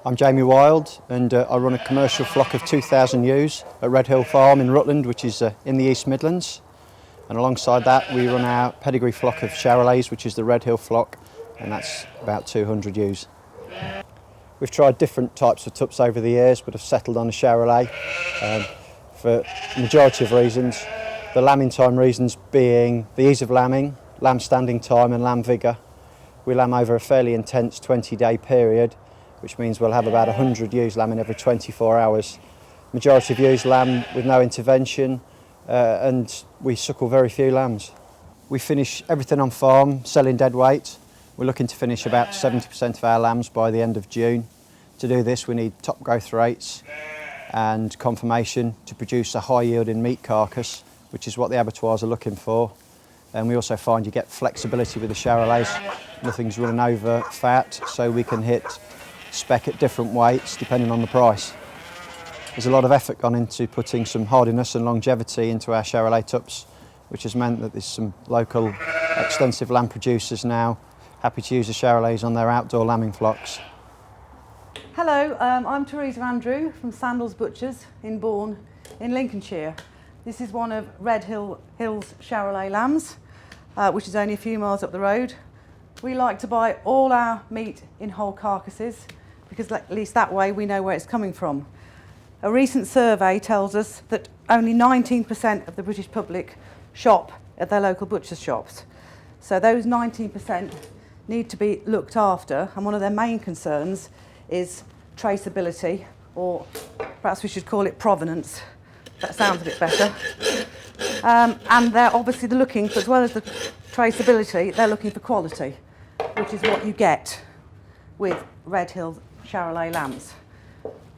I'm Jamie Wild and I run a commercial flock of 2,000 ewes at Red Hill Farm in Rutland, which is in the East Midlands. And alongside that we run our pedigree flock of Charollais, which is the Red Hill flock, and that's about 200 ewes. We've tried different types of tups over the years but have settled on a Charollais for a majority of reasons. The lambing time reasons being the ease of lambing, lamb standing time and lamb vigour. We lamb over a fairly intense 20-day period, which means we'll have about 100 ewes lambing every 24 hours. Majority of ewes lamb with no intervention and we suckle very few lambs. We finish everything on farm, selling dead weight. We're looking to finish about 70% of our lambs by the end of June. To do this we need top growth rates and conformation to produce a high yielding meat carcass, which is what the abattoirs are looking for. And we also find you get flexibility with the Charollais. Nothing's running over fat, so we can hit spec at different weights depending on the price. There's a lot of effort gone into putting some hardiness and longevity into our Charollais tups, which has meant that there's some local extensive lamb producers now happy to use the Charollais on their outdoor lambing flocks. Hello, I'm Teresa Andrew from Sandals Butchers in Bourne in Lincolnshire. This is one of Red Hill's Charollais lambs, which is only a few miles up the road. We like to buy all our meat in whole carcasses because at least that way we know where it's coming from. A recent survey tells us that only 19% of the British public shop at their local butcher's shops. So those 19% need to be looked after, and one of their main concerns is traceability, or perhaps we should call it provenance. That sounds a bit better. And they're obviously looking for, as well as the traceability, they're looking for quality, which is what you get with Red Hill Charollais lambs.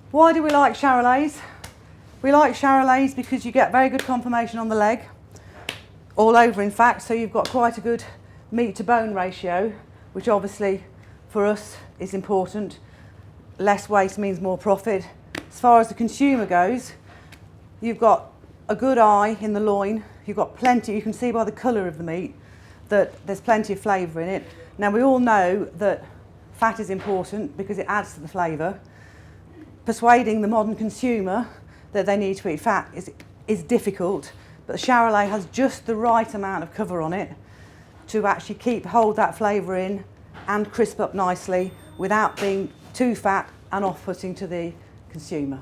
Why do we like Charollais? We like Charollais because you get very good conformation on the leg, all over in fact, so you've got quite a good meat to bone ratio, which obviously for us is important. Less waste means more profit. As far as the consumer goes, you've got a good eye in the loin, you've got plenty, you can see by the colour of the meat that there's plenty of flavour in it. Now we all know that fat is important because it adds to the flavour. Persuading the modern consumer that they need to eat fat is difficult, but the Charollais has just the right amount of cover on it to actually hold that flavour in and crisp up nicely without being too fat and off-putting to the consumer.